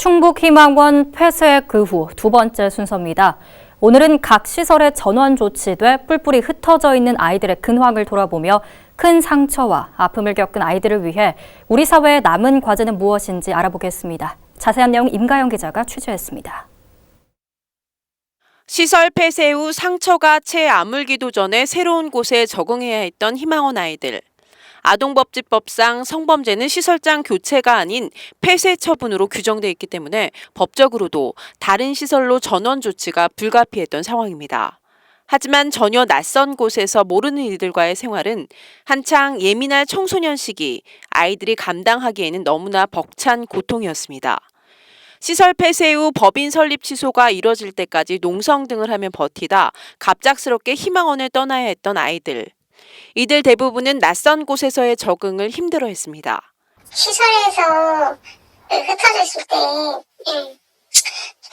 충북희망원 폐쇄 그 후 두 번째 순서입니다. 오늘은 각 시설에 전원 조치돼 뿔뿔이 흩어져 있는 아이들의 근황을 돌아보며 큰 상처와 아픔을 겪은 아이들을 위해 우리 사회의 남은 과제는 무엇인지 알아보겠습니다. 자세한 내용 임가영 기자가 취재했습니다. 시설 폐쇄 후 상처가 채 아물기도 전에 새로운 곳에 적응해야 했던 희망원 아이들. 아동법집법상 성범죄는 시설장 교체가 아닌 폐쇄 처분으로 규정돼 있기 때문에 법적으로도 다른 시설로 전원 조치가 불가피했던 상황입니다. 하지만 전혀 낯선 곳에서 모르는 이들과의 생활은 한창 예민할 청소년 시기 아이들이 감당하기에는 너무나 벅찬 고통이었습니다. 시설 폐쇄 후 법인 설립 취소가 이뤄질 때까지 농성 등을 하며 버티다 갑작스럽게 희망원을 떠나야 했던 아이들. 이들 대부분은 낯선 곳에서의 적응을 힘들어했습니다. 시설에서 흩어져 있을 때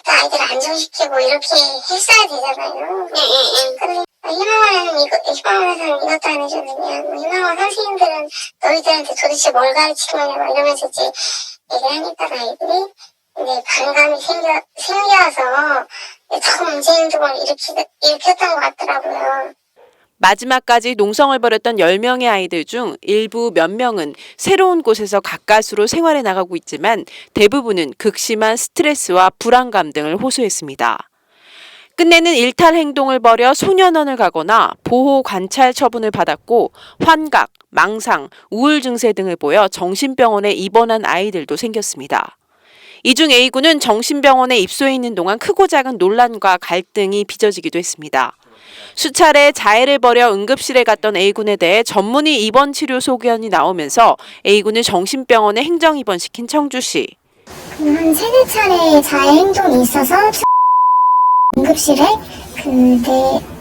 아이들을 안정시키고 이렇게 했어야 되잖아요. 근데 희망원에서는 이것도 안 해주느냐, 희망원 선생님들은 너희들한테 도대체 뭘 가르친 거냐, 이러면서 이제 얘기하니까 아이들이 이제 반감이 생겨서 더 문제 행동을 일으켰던 것 같더라고요. 마지막까지 농성을 벌였던 10명의 아이들 중 일부 몇 명은 새로운 곳에서 가까스로 생활해 나가고 있지만 대부분은 극심한 스트레스와 불안감 등을 호소했습니다. 끝내는 일탈 행동을 벌여 소년원을 가거나 보호 관찰 처분을 받았고 환각, 망상, 우울 증세 등을 보여 정신병원에 입원한 아이들도 생겼습니다. 이 중 A군은 정신병원에 입소해 있는 동안 크고 작은 논란과 갈등이 빚어지기도 했습니다. 수차례 자해를 벌여 응급실에 갔던 A군에 대해 전문의 입원 치료 소견이 나오면서 A군을 정신병원에 행정 입원시킨 청주시. 한 세네 차례 자해 행동이 있어서 응급실에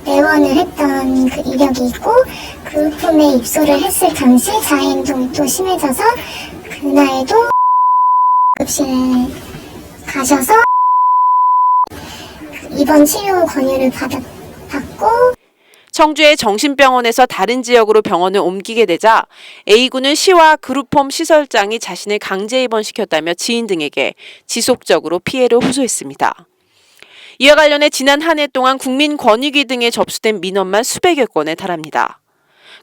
내원을 했던 그 이력이 있고 그 품에 입소를 했을 당시 자해 행동이 또 심해져서 그날도 응급실에 가셔서 입원 치료 권유를 받고 청주의 정신병원에서 다른 지역으로 병원을 옮기게 되자 A군은 시와 그룹홈 시설장이 자신을 강제 입원시켰다며 지인 등에게 지속적으로 피해를 호소했습니다. 이와 관련해 지난 한 해 동안 국민권익위 등에 접수된 민원만 수백여 건에 달합니다.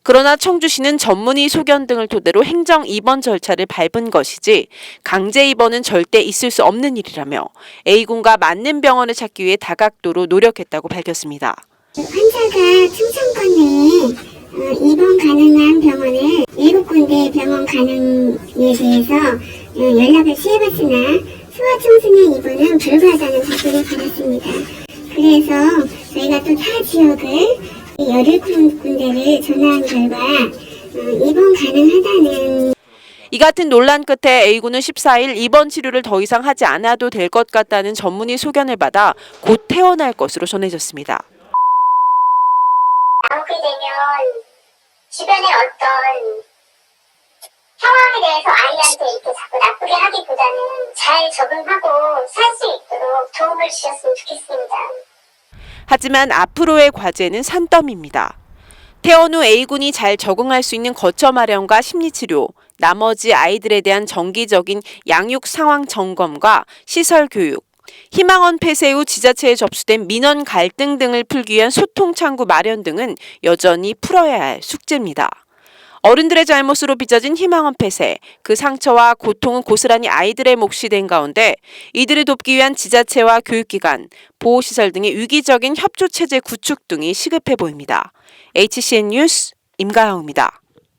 그러나 청주시는 전문의 소견 등을 토대로 행정 입원 절차를 밟은 것이지 강제 입원은 절대 있을 수 없는 일이라며 A군과 맞는 병원을 찾기 위해 다각도로 노력했다고 밝혔습니다. 환자가 충청권 내에 입원 가능한 병원을 7군데 병원 가능에 대해서 연락을 취해봤으나 소아 청소년 입원은 불가하다는 답변을 받았습니다. 그래서 저희가 또 타 지역을 17군데를 전화한 결과 입원 가능하다는. 이 같은 논란 끝에 A군은 14일 입원 치료를 더 이상 하지 않아도 될 것 같다는 전문의 소견을 받아 곧 퇴원할 것으로 전해졌습니다. 나오게 되면 주변의 어떤 상황에 대해서 아이한테 이렇게 자꾸 나쁘게 하기보다는 잘 적응하고 살 수 있도록 도움을 주셨으면 좋겠습니다. 하지만 앞으로의 과제는 산더미입니다. 퇴원 후 A군이 잘 적응할 수 있는 거처 마련과 심리치료, 나머지 아이들에 대한 정기적인 양육 상황 점검과 시설 교육, 희망원 폐쇄 후 지자체에 접수된 민원 갈등 등을 풀기 위한 소통 창구 마련 등은 여전히 풀어야 할 숙제입니다. 어른들의 잘못으로 빚어진 희망원 폐쇄, 그 상처와 고통은 고스란히 아이들의 몫이 된 가운데 이들을 돕기 위한 지자체와 교육기관, 보호시설 등의 위기적인 협조체제 구축 등이 시급해 보입니다. HCN 뉴스 임가영입니다.